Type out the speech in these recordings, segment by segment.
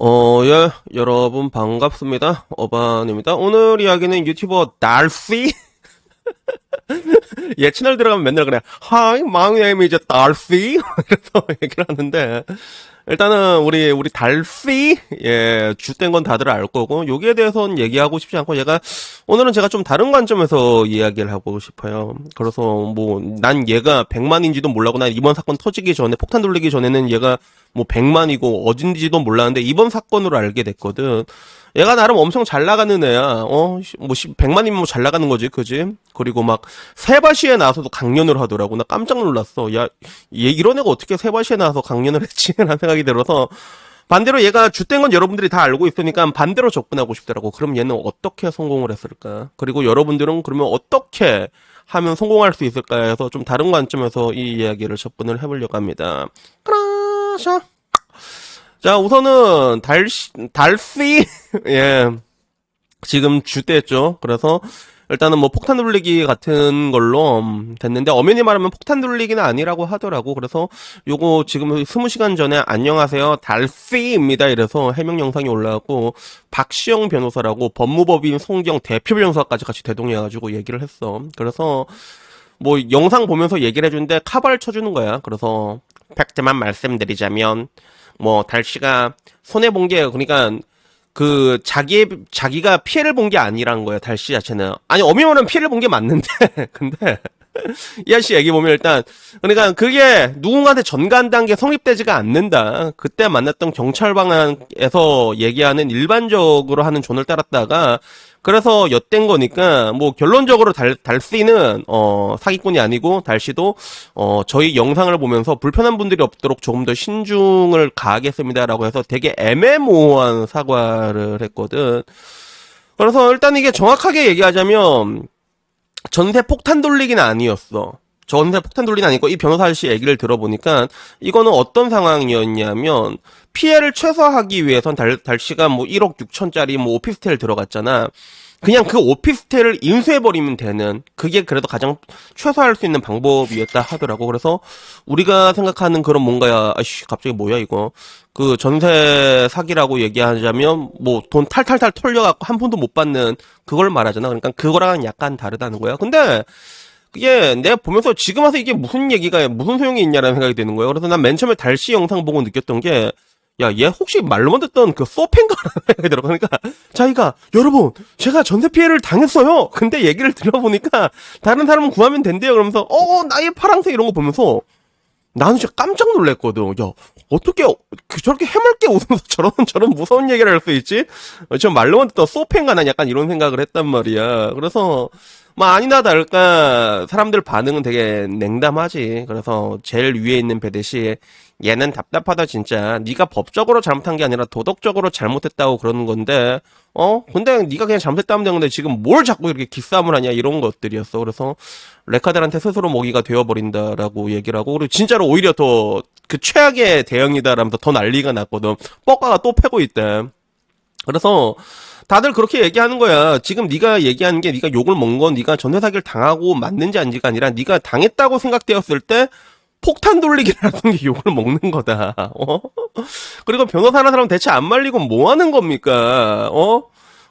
예, 여러분 반갑습니다. 어반입니다. 오늘 이야기는 유튜버 달씨? 얘 채널 들어가면 맨날 그래. Hi, my name is 달씨. 이래서 얘기를 하는데, 일단은 우리 달씨, 예, 주된 건 다들 알 거고, 여기에 대해서는 얘기하고 싶지 않고, 오늘은 제가 좀 다른 관점에서 이야기를 하고 싶어요. 그래서 난 얘가 100만인지도 몰라고, 난 이번 사건 터지기 전에, 폭탄 돌리기 전에는 얘가 100만이고 어딘지도 몰랐는데 이번 사건으로 알게 됐거든. 얘가 나름 엄청 잘 나가는 애야. 100만이면 잘 나가는 거지, 그지? 그리고 막 세바시에 나와서도 강연을 하더라고. 나 깜짝 놀랐어. 야, 얘 이런 애가 어떻게 세바시에 나와서 강연을 했지? 라는 생각이 들어서 반대로 얘가 쭌된 건 여러분들이 다 알고 있으니까 반대로 접근하고 싶더라고. 그럼 얘는 어떻게 성공을 했을까? 그리고 여러분들은 그러면 어떻게 하면 성공할 수 있을까 해서 좀 다른 관점에서 이 이야기를 접근을 해보려고 합니다. 그라샤. 자, 우선은 달씨 예, 지금 주대죠. 그래서 일단은 폭탄 돌리기 같은 걸로 됐는데, 엄연히 말하면 폭탄 돌리기는 아니라고 하더라고. 그래서 요거 지금 20시간 전에 안녕하세요 달씨입니다 이래서 해명 영상이 올라왔고, 박시영 변호사라고 법무법인 송경 대표 변호사까지 같이 대동해가지고 얘기를 했어. 그래서 영상 보면서 얘기를 해주는데 카바를 쳐주는 거야. 그래서 팩트만 말씀드리자면 달씨가 손해본 게, 그러니까 자기가 피해를 본 게 아니란 거예요, 달씨 자체는. 아니, 엄연히 피해를 본 게 맞는데, 근데, 이 아저씨 얘기 보면 일단, 그러니까 그게 누군가한테 전가한다는 게 성립되지가 않는다. 그때 만났던 경찰 방안에서 얘기하는 일반적으로 하는 존을 따랐다가, 그래서 엿된 거니까, 결론적으로 달씨는, 사기꾼이 아니고, 달씨도, 저희 영상을 보면서 불편한 분들이 없도록 조금 더 신중을 가하겠습니다라고 해서 되게 애매모호한 사과를 했거든. 그래서 일단 이게 정확하게 얘기하자면, 전세 폭탄 돌리기는 아니었어. 전세 폭탄 돌리는 아니고, 이 변호사 아저씨 얘기를 들어보니까 이거는 어떤 상황이었냐면, 피해를 최소화하기 위해선 달씨가 1억 6천짜리 오피스텔 들어갔잖아. 그냥 그 오피스텔을 인수해버리면 되는, 그게 그래도 가장 최소화할 수 있는 방법이었다 하더라고. 그래서 우리가 생각하는 그런 뭔가야, 아이씨, 갑자기 뭐야 이거. 그 전세 사기라고 얘기하자면 돈 탈탈탈 털려갖고 한 푼도 못 받는 그걸 말하잖아. 그러니까 그거랑은 약간 다르다는 거야. 근데 그게 내가 보면서 지금 와서 이게 무슨 얘기가 무슨 소용이 있냐라는 생각이 드는 거예요. 그래서 난 맨 처음에 달씨 영상 보고 느꼈던 게, 야, 얘 혹시 말로만 듣던 그 소펜가라는 생각이 들어. 그러니까 자기가, 여러분, 제가 전세 피해를 당했어요. 근데 얘기를 들어보니까 다른 사람은 구하면 된대요. 그러면서 나의 파랑새 이런 거 보면서 나는 진짜 깜짝 놀랐거든. 야, 어떻게 저렇게 해맑게 웃으면서 저런 무서운 얘기를 할 수 있지? 저 말로만 듣던 소펜가, 난 약간 이런 생각을 했단 말이야. 그래서 아니나 다를까 사람들 반응은 되게 냉담하지. 그래서 제일 위에 있는 배대시, 얘는 답답하다 진짜. 네가 법적으로 잘못한 게 아니라 도덕적으로 잘못했다고 그러는 건데, 근데 네가 그냥 잘못했다면 되는데 지금 뭘 자꾸 이렇게 기싸움을 하냐, 이런 것들이었어. 그래서 레카들한테 스스로 먹이가 되어버린다라고 얘기를 하고, 그리고 진짜로 오히려 더 그 최악의 대응이다라면서 더 난리가 났거든. 뻑가가 또 패고 있대. 그래서 다들 그렇게 얘기하는 거야. 지금 네가 얘기하는 게, 네가 욕을 먹은 건 네가 전세 사기를 당하고 맞는지 아닌지가 아니라, 네가 당했다고 생각되었을 때 폭탄 돌리기를 하는 게 욕을 먹는 거다. 그리고 변호사라는 사람 대체 안 말리고 뭐 하는 겁니까?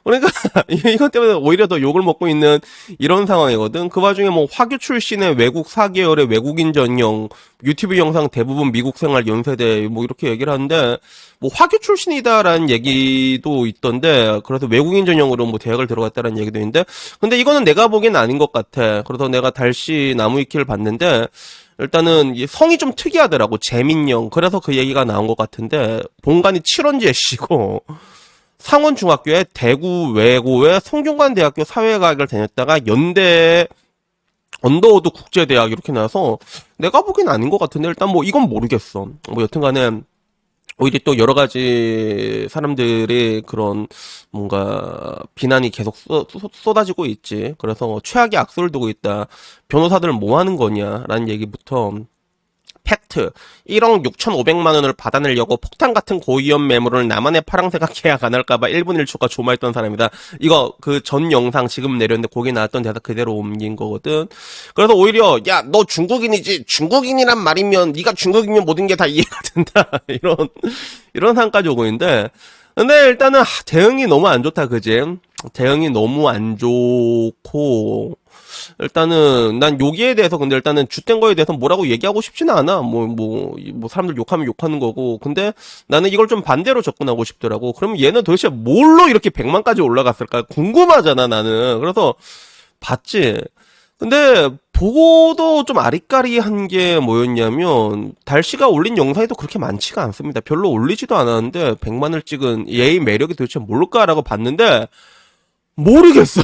그러니까 이것 때문에 오히려 더 욕을 먹고 있는 이런 상황이거든. 그 와중에 화교 출신의 외국 4개월의 외국인 전형 유튜브 영상 대부분 미국 생활 연세대 이렇게 얘기를 하는데, 화교 출신이다라는 얘기도 있던데, 그래서 외국인 전형으로 대학을 들어갔다라는 얘기도 있는데, 근데 이거는 내가 보기엔 아닌 것 같아. 그래서 내가 달씨 나무위키를 봤는데, 일단은 성이 좀 특이하더라고. 재민영. 그래서 그 얘기가 나온 것 같은데, 본관이 칠원제 씨고, 상원중학교에 대구 외고에 성균관대학교 사회과학을 다녔다가 연대 언더우드 국제대학 이렇게 나와서 내가 보기엔 아닌 것 같은데, 일단 이건 모르겠어. 여튼간에 오히려 또 여러 가지 사람들이 그런 뭔가 비난이 계속 쏟아지고 있지. 그래서 최악의 악수를 두고 있다. 변호사들 뭐 하는 거냐라는 얘기부터, 팩트 1억 6,500만 원을 받아내려고 폭탄 같은 고위험 매물을 나만의 파랑새가 계약 안 할까봐 1분 1초가 조마했던 사람이다. 이거 그 전 영상 지금 내렸는데 거기 나왔던 대사 그대로 옮긴 거거든. 그래서 오히려, 야, 너 중국인이지, 중국인이란 말이면 네가 중국인이면 모든 게 다 이해가 된다. 이런 상까지 오고 있는데, 근데 일단은 대응이 너무 안 좋다, 그지? 대응이 너무 안 좋고 일단은 난 여기에 대해서 근데 일단은 죗된 거에 대해서 뭐라고 얘기하고 싶지는 않아. 뭐 사람들 욕하면 욕하는 거고. 근데 나는 이걸 좀 반대로 접근하고 싶더라고. 그러면 얘는 도대체 뭘로 이렇게 100만까지 올라갔을까? 궁금하잖아, 나는. 그래서 봤지. 근데 보고도 좀 아리까리한 게 뭐였냐면 달씨가 올린 영상이 또 그렇게 많지가 않습니다. 별로 올리지도 않았는데 100만을 찍은 얘의 매력이 도대체 뭘까라고 봤는데 모르겠어.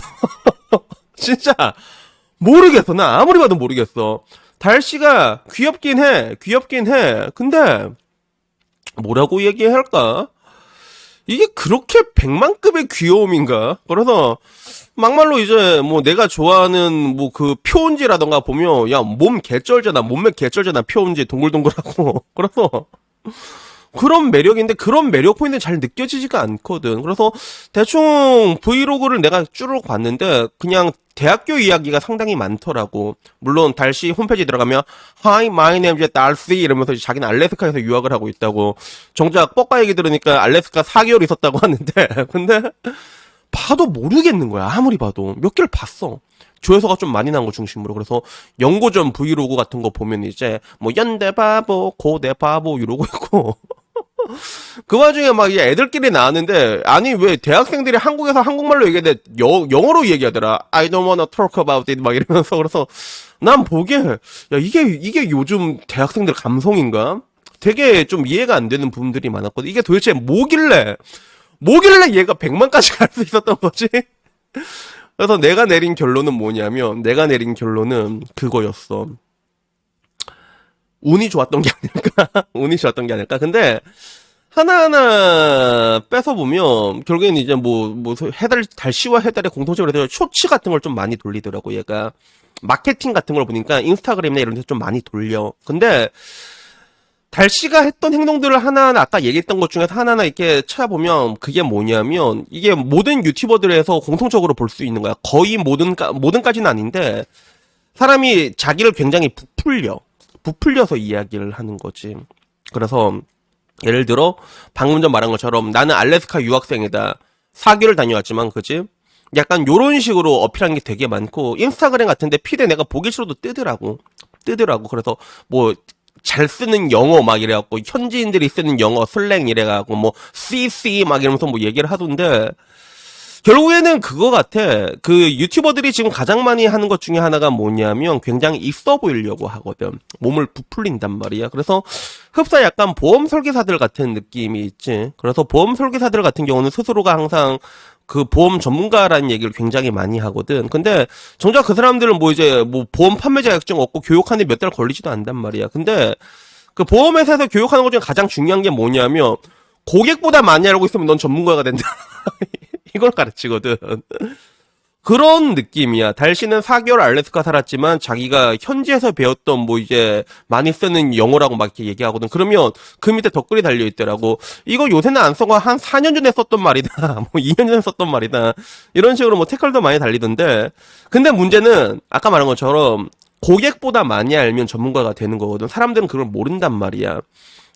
진짜 모르겠어. 나 아무리 봐도 모르겠어. 달씨가 귀엽긴 해. 귀엽긴 해. 근데 뭐라고 얘기해야 할까? 이게 그렇게 100만급의 귀여움인가? 그래서 막말로 이제 뭐 내가 좋아하는 뭐 그 표은지라던가 보면 야 몸 개쩔잖아. 몸매 개쩔잖아. 표은지 동글동글하고. 그래서 그런 매력인데 그런 매력 포인트는 잘 느껴지지가 않거든. 그래서 대충 브이로그를 내가 쭉 봤는데 그냥 대학교 이야기가 상당히 많더라고. 물론 달씨 홈페이지 들어가면 Hi, my name is 달씨 이러면서 자기는 알래스카에서 유학을 하고 있다고. 정작 뻑가 얘기 들으니까 알래스카 4개월 있었다고 하는데 근데 봐도 모르겠는 거야. 아무리 봐도 몇 개를 봤어. 조회수가 좀 많이 난 거 중심으로. 그래서 연고전 브이로그 같은 거 보면 이제 뭐 연대 바보 고대 바보 이러고 있고 그 와중에 막 애들끼리 나왔는데 아니 왜 대학생들이 한국에서 한국말로 얘기하는데 영어로 얘기하더라. I don't wanna talk about it 막 이러면서. 그래서 난 보기에 야 이게 요즘 대학생들 감성인가? 되게 좀 이해가 안 되는 부분들이 많았거든. 이게 도대체 뭐길래 얘가 100만까지 갈 수 있었던 거지? 그래서 내가 내린 결론은 뭐냐면 내가 내린 결론은 그거였어. 운이 좋았던 게 아닐까? 운이 좋았던 게 아닐까? 근데 하나하나 뺏어보면 결국에는 이제 뭐 달씨와 해달의 공통적으로 해서 쇼츠 같은 걸 좀 많이 돌리더라고. 얘가 마케팅 같은 걸 보니까 인스타그램이나 이런 데서 좀 많이 돌려. 근데 달씨가 했던 행동들을 하나하나 아까 얘기했던 것 중에서 하나하나 이렇게 찾아보면 그게 뭐냐면 이게 모든 유튜버들에서 공통적으로 볼 수 있는 거야. 거의 모든까지는 아닌데 사람이 자기를 굉장히 부풀려서 이야기를 하는 거지. 그래서 예를 들어 방금 전 말한 것처럼 나는 알래스카 유학생이다. 4개월 다녀왔지만 그지? 약간 요런 식으로 어필하는 게 되게 많고 인스타그램 같은데 피드에 내가 보기 싫어도 뜨더라고. 그래서 뭐 잘 쓰는 영어 막 이래갖고 현지인들이 쓰는 영어 슬랭 이래갖고 뭐 CC 막 이러면서 뭐 얘기를 하던데 결국에는 그거 같아. 그 유튜버들이 지금 가장 많이 하는 것 중에 하나가 뭐냐면 굉장히 있어 보이려고 하거든. 몸을 부풀린단 말이야. 그래서 흡사 약간 보험 설계사들 같은 느낌이 있지. 그래서 보험 설계사들 같은 경우는 스스로가 항상 그 보험 전문가라는 얘기를 굉장히 많이 하거든. 근데 정작 그 사람들은 뭐 이제 뭐 보험 판매 자격증 얻고 교육하는데 몇 달 걸리지도 않단 말이야. 근데 그 보험회사에서 교육하는 것 중에 가장 중요한 게 뭐냐면 고객보다 많이 알고 있으면 넌 전문가가 된다. 이걸 가르치거든. 그런 느낌이야. 달씨는 4개월 알래스카 살았지만 자기가 현지에서 배웠던 뭐 이제 많이 쓰는 영어라고 막 이렇게 얘기하거든. 그러면 그 밑에 댓글이 달려있더라고. 이거 요새는 안 써가 한 4년 전에 썼던 말이다. 뭐 2년 전에 썼던 말이다. 이런 식으로 뭐 태클도 많이 달리던데. 근데 문제는 아까 말한 것처럼 고객보다 많이 알면 전문가가 되는 거거든. 사람들은 그걸 모른단 말이야.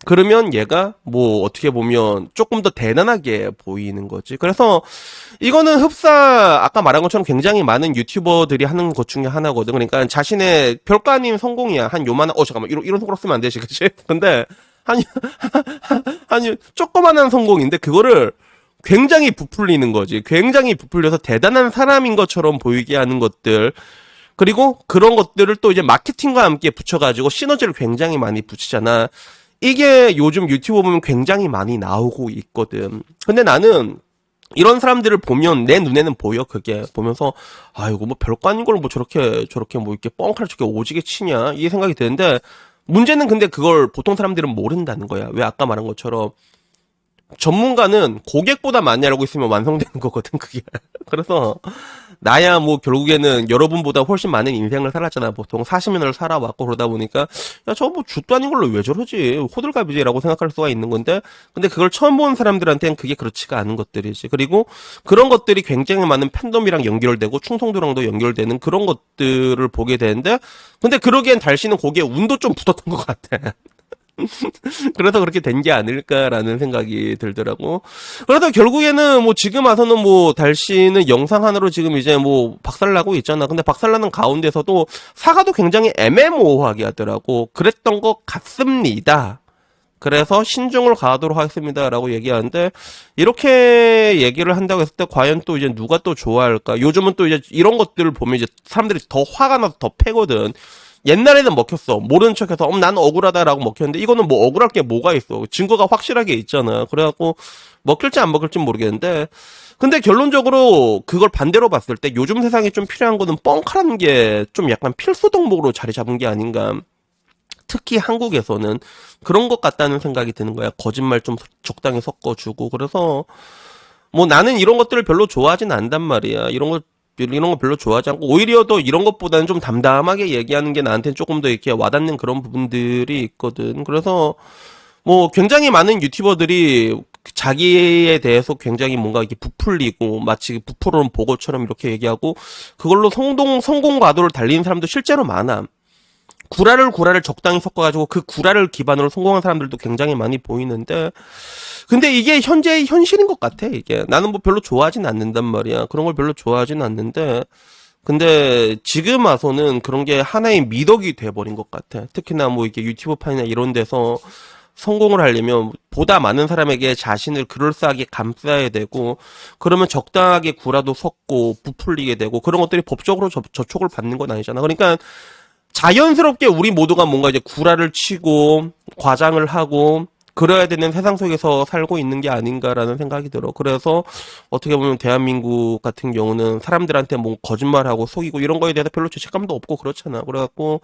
그러면 얘가 뭐 어떻게 보면 조금 더 대단하게 보이는 거지. 그래서 이거는 흡사 아까 말한 것처럼 굉장히 많은 유튜버들이 하는 것 중에 하나거든. 그러니까 자신의 별거 아닌 성공이야. 한 요만한 잠깐만 이런 속으로 쓰면 안 되지, 그치? 근데 한 조그만한 성공인데 그거를 굉장히 부풀리는 거지. 굉장히 부풀려서 대단한 사람인 것처럼 보이게 하는 것들. 그리고 그런 것들을 또 이제 마케팅과 함께 붙여가지고 시너지를 굉장히 많이 붙이잖아. 이게 요즘 유튜브 보면 굉장히 많이 나오고 있거든. 근데 나는 이런 사람들을 보면 내 눈에는 보여. 그게 보면서 이거 뭐 별거 아닌 걸 뭐 저렇게 뭐 이렇게 뻥칼 저렇게 오지게 치냐 이 생각이 드는데 문제는 근데 그걸 보통 사람들은 모른다는 거야. 왜 아까 말한 것처럼 전문가는 고객보다 많이 알고 있으면 완성되는 거거든, 그게. 그래서, 나야 뭐 결국에는 여러분보다 훨씬 많은 인생을 살았잖아. 보통 40년을 살아왔고 그러다 보니까, 야, 저거 뭐 jut도 아닌 걸로 왜 저러지? 호들갑이지라고 생각할 수가 있는 건데, 근데 그걸 처음 보는 사람들한테는 그게 그렇지가 않은 것들이지. 그리고 그런 것들이 굉장히 많은 팬덤이랑 연결되고, 충성도랑도 연결되는 그런 것들을 보게 되는데, 근데 그러기엔 달씨는 거기에 운도 좀 붙었던 것 같아. 그래서 그렇게 된 게 아닐까라는 생각이 들더라고. 그래서 결국에는 뭐 지금 와서는 뭐 달씨는 영상 하나로 지금 이제 뭐 박살나고 있잖아. 근데 박살나는 가운데서도 사과도 굉장히 애매모호하게 하더라고. 그랬던 것 같습니다. 그래서 신중을 가하도록 하겠습니다라고 얘기하는데, 이렇게 얘기를 한다고 했을 때 과연 또 이제 누가 또 좋아할까? 요즘은 또 이제 이런 것들을 보면 이제 사람들이 더 화가 나서 더 패거든. 옛날에는 먹혔어. 모르는 척해서 난 억울하다라고 먹혔는데, 이거는 뭐 억울할 게 뭐가 있어. 증거가 확실하게 있잖아. 그래갖고 먹힐지 안 먹힐지 모르겠는데, 근데 결론적으로 그걸 반대로 봤을 때 요즘 세상에 좀 필요한 거는 뻥카라는 게 좀 약간 필수 덕목으로 자리 잡은 게 아닌가. 특히 한국에서는 그런 것 같다는 생각이 드는 거야. 거짓말 좀 적당히 섞어주고. 그래서 뭐 나는 이런 것들을 별로 좋아하진 않단 말이야. 이런 거 별로 좋아하지 않고, 오히려 더 이런 것보다는 좀 담담하게 얘기하는 게 나한테는 조금 더 이렇게 와닿는 그런 부분들이 있거든. 그래서 뭐 굉장히 많은 유튜버들이 자기에 대해서 굉장히 뭔가 이렇게 부풀리고 마치 부풀어온 보고처럼 이렇게 얘기하고, 그걸로 성공 과도를 달리는 사람도 실제로 많아. 구라를 적당히 섞어가지고 그 구라를 기반으로 성공한 사람들도 굉장히 많이 보이는데, 근데 이게 현재의 현실인 것 같아. 이게 나는 뭐 별로 좋아하진 않는단 말이야. 그런 걸 별로 좋아하진 않는데, 근데 지금 와서는 그런 게 하나의 미덕이 돼버린 것 같아. 특히나 뭐 이게 유튜브판이나 이런 데서 성공을 하려면 보다 많은 사람에게 자신을 그럴싸하게 감싸야 되고, 그러면 적당하게 구라도 섞고 부풀리게 되고, 그런 것들이 법적으로 저촉을 받는 건 아니잖아. 그러니까 자연스럽게 우리 모두가 뭔가 이제 구라를 치고 과장을 하고 그래야 되는 세상 속에서 살고 있는 게 아닌가라는 생각이 들어. 그래서 어떻게 보면 대한민국 같은 경우는 사람들한테 뭐 거짓말하고 속이고 이런 거에 대해서 별로 죄책감도 없고 그렇잖아. 그래갖고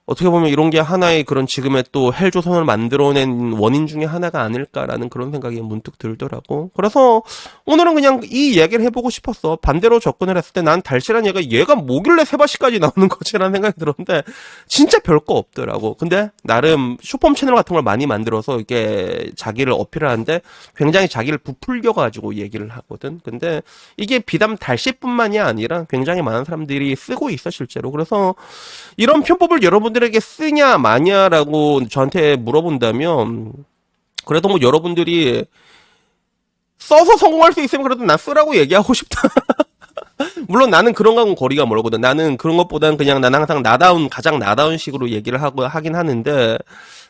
어떻게 보면 이런 게 하나의 그런 지금의 또 헬조선을 만들어낸 원인 중에 하나가 아닐까라는 그런 생각이 문득 들더라고. 그래서 오늘은 그냥 이 얘기를 해보고 싶었어. 반대로 접근을 했을 때 난 달실한 얘가 뭐길래 세바시까지 나오는 거지라는 생각이 들었는데, 진짜 별거 없더라고. 근데 나름 슈퍼 채널 같은 걸 많이 만들어서 이게 자기를 어필을 하는데 굉장히 자기를 부풀겨가지고 얘기를 하거든. 근데 이게 비단 달씨뿐만이 아니라 굉장히 많은 사람들이 쓰고 있어 실제로. 그래서 이런 편법을 여러분들에게 쓰냐 마냐라고 저한테 물어본다면, 그래도 뭐 여러분들이 써서 성공할 수 있으면 그래도 난 쓰라고 얘기하고 싶다. 물론 나는 그런 거하고는 거리가 멀거든. 나는 그런 것보다는 그냥 나는 항상 가장 나다운 식으로 얘기를 하긴 하는데,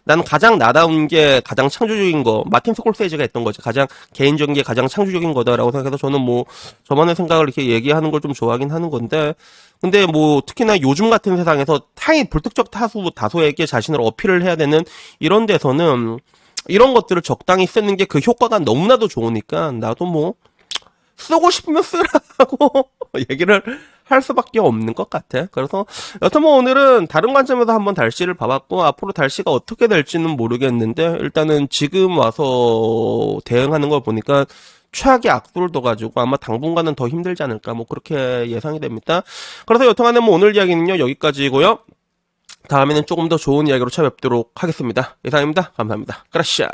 나는 가장 나다운 게 가장 창조적인 거, 마틴 스콜세이지가 했던 거지. 가장 개인적인 게 가장 창조적인 거다라고 생각해서 저는 뭐 저만의 생각을 이렇게 얘기하는 걸 좀 좋아하긴 하는 건데, 근데 뭐 특히나 요즘 같은 세상에서 불특정 다수에게 자신을 어필을 해야 되는 이런 데서는 이런 것들을 적당히 쓰는 게 그 효과가 너무나도 좋으니까 나도 뭐 쓰고 싶으면 쓰라고 얘기를 할 수밖에 없는 것 같아. 그래서 여튼 뭐 오늘은 다른 관점에서 한번 달씨를 봐봤고, 앞으로 달씨가 어떻게 될지는 모르겠는데 일단은 지금 와서 대응하는 걸 보니까 최악의 악수를 둬가지고 아마 당분간은 더 힘들지 않을까 뭐 그렇게 예상이 됩니다. 그래서 여튼간에 뭐 오늘 이야기는요 여기까지고요. 다음에는 조금 더 좋은 이야기로 찾아뵙도록 하겠습니다. 이상입니다. 감사합니다. 그라시아.